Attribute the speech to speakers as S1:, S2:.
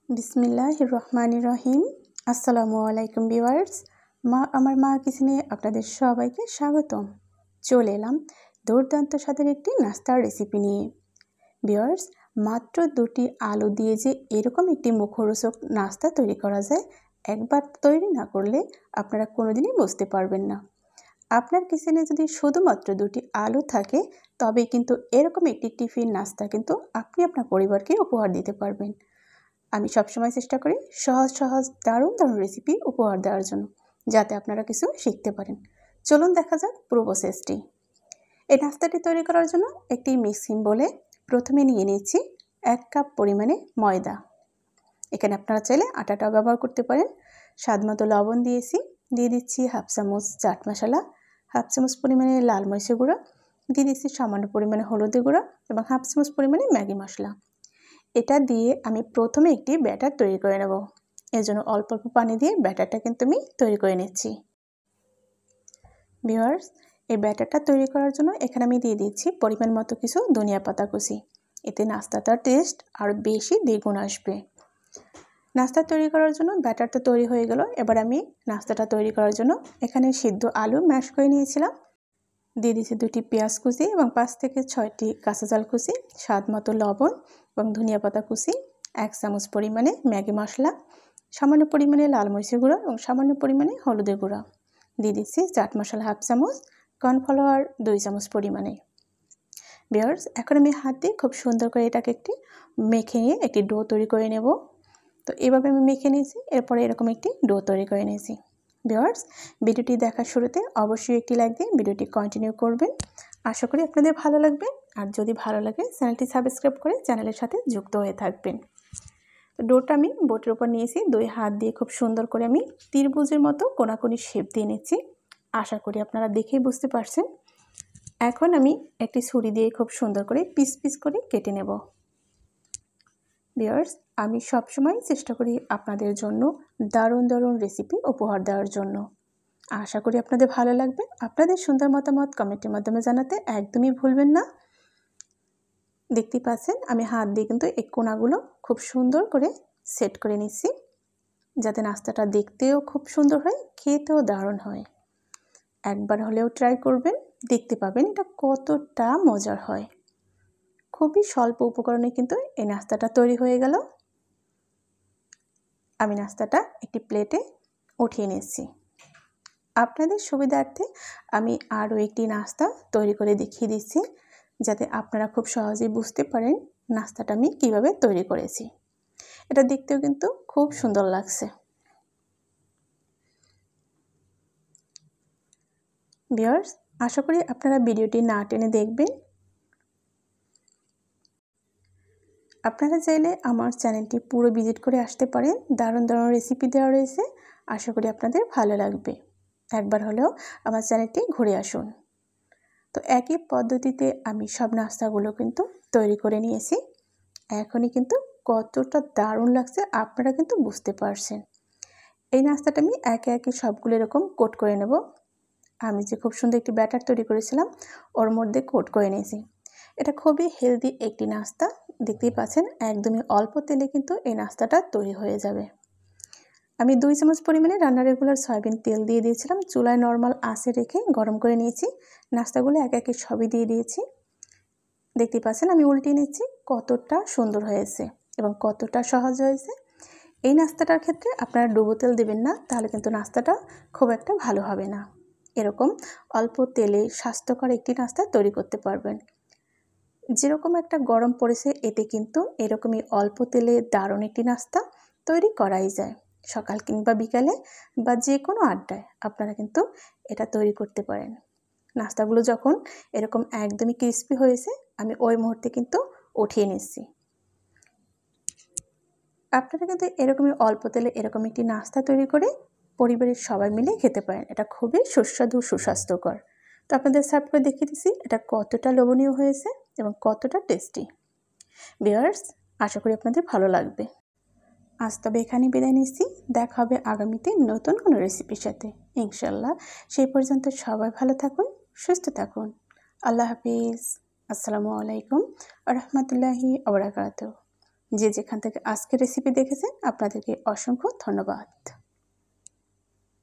S1: বিসমিল্লাহির রহমানির রহিম। আসসালামু আলাইকুম ভিউয়ার্স। আমার মা কিচেনে আপনাদের সবাইকে স্বাগতম। চলে এলাম দুর্দান্ত স্বাদের একটি নাস্তার রেসিপি নিয়ে। ভিউয়ার্স, মাত্র 2টি আলু দিয়ে যে এরকম একটি মুখরোচক নাস্তা তৈরি করা যায়, একবার তৈরি না করলে আপনারা কোনোদিনই বুঝতে পারবেন না। আপনার কিচেনে যদি শুধুমাত্র 2টি আলু থাকে, তবে কিন্তু এরকম একটি টিফিন নাস্তা কিন্তু আপনি আপনার পরিবারকে উপহার দিতে পারবেন। আমি সবসময় চেষ্টা করি সহজ দারুণ রেসিপি উপহার দেওয়ার জন্য, যাতে আপনারা কিছু শিখতে পারেন। চলুন দেখা যাক পুরো প্রসেসটি। এই নাস্তাটি তৈরি করার জন্য একটি মিক্সিং বোলে প্রথমে নিয়ে নিচ্ছি 1 কাপ পরিমাণে ময়দা। এখানে আপনারা চাইলে আটাটাও ব্যবহার করতে পারেন। স্বাদমতো লবণ দিয়েছি, দিয়ে দিচ্ছি 1/2 চামচ চাট মশলা, 1/2 চামচ পরিমাণে লাল মরিচের গুঁড়া, দিয়ে দিচ্ছি সামান্য পরিমাণে হলুদের গুঁড়া এবং 1/2 চামচ পরিমাণে ম্যাগি মশলা। এটা দিয়ে আমি প্রথমে একটি ব্যাটার তৈরি করে নেব। এর জন্য অল্প অল্প পানি দিয়ে ব্যাটারটা কিন্তু আমি তৈরি করে নিচ্ছি। ভিউয়ার্স, এই ব্যাটারটা তৈরি করার জন্য এখানে আমি দিয়ে দিচ্ছি পরিমাণ মতো কিছু ধনিয়া পাতা কুচি। এতে নাস্তাটার টেস্ট আরও বেশি দ্বিগুণ আসবে। নাস্তা তৈরি করার জন্য ব্যাটারটা তৈরি হয়ে গেল। এবার আমি নাস্তাটা তৈরি করার জন্য এখানে সিদ্ধ আলু ম্যাশ করে নিয়েছিলাম, দিয়ে দিচ্ছি 2টি পেঁয়াজ কুচি এবং 5 থেকে 6টি কাঁচা ঝাল কুচি, স্বাদ মতো লবণ এবং ধনিয়া পাতা কুচি, 1 চামচ পরিমাণে ম্যাগি মশলা, সামান্য পরিমাণে লাল মরিচের গুঁড়া এবং সামান্য পরিমাণে হলুদের গুঁড়া, দিয়ে দিচ্ছি চাট মশলা 1/2 চামচ, কর্নফ্লাওয়ার 2 চামচ পরিমাণে। ভিউয়ার্স, এখন আমি হাত দিয়ে খুব সুন্দর করে এটাকে মেখে নিয়ে একটি ডো তৈরি করে নেব। তো এভাবে আমি মেখে নিয়েছি, এরপরে এরকম একটি ডো তৈরি করে নিয়েছি। ভিউয়ার্স, ভিডিওটি দেখার শুরুতে অবশ্যই একটি লাইক দিয়ে ভিডিওটি কন্টিনিউ করবেন। আশা করি আপনাদের ভালো লাগবে। আর যদি ভালো লাগে চ্যানেলটি সাবস্ক্রাইব করে চ্যানেলের সাথে যুক্ত হয়ে থাকবেন। তো ডোটা আমি বোটের উপর নিয়েছি, 2 হাত দিয়ে খুব সুন্দর করে আমি ত্রিভুজের মতো কোনাকুনি শেপ দিয়ে নিচ্ছি। আশা করি আপনারা দেখেই বুঝতে পারছেন। এখন আমি একটি ছুরি দিয়ে খুব সুন্দর করে পিস পিস করে কেটে নেব। ভিউয়ার্স, আমি সবসময় চেষ্টা করি আপনাদের জন্য দারুণ রেসিপি উপহার দেওয়ার জন্য। আশা করি আপনাদের ভালো লাগবে। আপনাদের সুন্দর মতামত কমেন্টের মাধ্যমে জানাতে একদমই ভুলবেন না। দেখতে পাচ্ছেন আমি হাত দিয়ে কিন্তু এই কোণাগুলো খুব সুন্দর করে সেট করে নিচ্ছি, যাতে নাস্তাটা দেখতেও খুব সুন্দর হয়, খেতেও দারুণ হয়। একবার হলেও ট্রাই করবেন, দেখতে পাবেন এটা কতটা মজার হয়। খুবই স্বল্প উপকরণে কিন্তু এই নাস্তাটা তৈরি হয়ে গেল। আমি নাস্তাটা একটি প্লেটে উঠিয়ে নিচ্ছি। আপনাদের সুবিধার্থে আমি আরও একটি নাস্তা তৈরি করে দেখিয়ে দিচ্ছি, যাতে আপনারা খুব সহজেই বুঝতে পারেন নাস্তাটা আমি কিভাবে তৈরি করেছি। এটা দেখতেও কিন্তু খুব সুন্দর লাগছে। ভিউয়ার্স, আশা করি আপনারা ভিডিওটি না টেনে দেখবেন। আপনারা চাইলে আমার চ্যানেলটি পুরো ভিজিট করে আসতে পারেন। দারুণ রেসিপি দেওয়া রয়েছে, আশা করি আপনাদের ভালো লাগবে। একবার হলেও আমার চ্যানেলটি ঘুরে আসুন। তো একই পদ্ধতিতে আমি সব নাস্তাগুলো কিন্তু তৈরি করে নিয়েছি। এখনই কিন্তু কতটা দারুণ লাগছে আপনারা কিন্তু বুঝতে পারছেন। এই নাস্তাটা আমি একে একে সবগুলো এরকম কোট করে নেব। আমি যে খুব সুন্দর একটি ব্যাটার তৈরি করেছিলাম ওর মধ্যে কোট করে নিয়েছি। এটা খুবই হেলদি একটি নাস্তা। দেখতেই পাচ্ছেন একদমই অল্প তেলে কিন্তু এই নাস্তাটা তৈরি হয়ে যাবে। আমি 2 চামচ পরিমাণে রান্নার রেগুলার সয়াবিন তেল দিয়ে দিয়েছিলাম, চুলায় নর্মাল আঁচে রেখে গরম করে নিয়েছি। নাস্তাগুলো একে একে সবই দিয়ে দিয়েছি। দেখতেই পাচ্ছেন আমি উল্টিয়ে নিচ্ছি, কতটা সুন্দর হয়েছে এবং কতটা সহজ হয়েছে। এই নাস্তাটার ক্ষেত্রে আপনারা ডুবো তেল দেবেন না, তাহলে কিন্তু নাস্তাটা খুব একটা ভালো হবে না। এরকম অল্প তেলে স্বাস্থ্যকর একটি নাস্তা তৈরি করতে পারবেন। যেরকম একটা গরম পড়েছে, এতে কিন্তু এরকমই অল্প তেলে দারুণ একটি নাস্তা তৈরি করাই যায়। সকাল কিংবা বিকালে বা যে কোনো আড্ডায় আপনারা কিন্তু এটা তৈরি করতে পারেন। নাস্তাগুলো যখন এরকম একদমই ক্রিস্পি হয়েছে, আমি ওই মুহূর্তে কিন্তু উঠিয়ে নিচ্ছি। আপনারা কিন্তু এরকমই অল্প তেলে এরকম একটি নাস্তা তৈরি করে পরিবারের সবাই মিলে খেতে পারেন। এটা খুবই সুস্বাদু সুস্বাস্থ্যকর। তো আপনাদের সার্ভ করে দেখিয়ে দিচ্ছি এটা কতটা লোভনীয় হয়েছে এবং কতটা টেস্টি। ভিউয়ার্স, আশা করি আপনাদের ভালো লাগবে। আজ তবে এখানেই বিদায় নিচ্ছি। দেখা হবে আগামীতে নতুন কোনো রেসিপির সাথে ইনশাল্লাহ। সেই পর্যন্ত সবাই ভালো থাকুন, সুস্থ থাকুন। আল্লাহ হাফিজ। আসসালামু আলাইকুম ওয়া রাহমাতুল্লাহি ওয়া বারাকাতুহু। যে যেখান থেকে আজকের রেসিপি দেখেছেন আপনাদেরকে অসংখ্য ধন্যবাদ।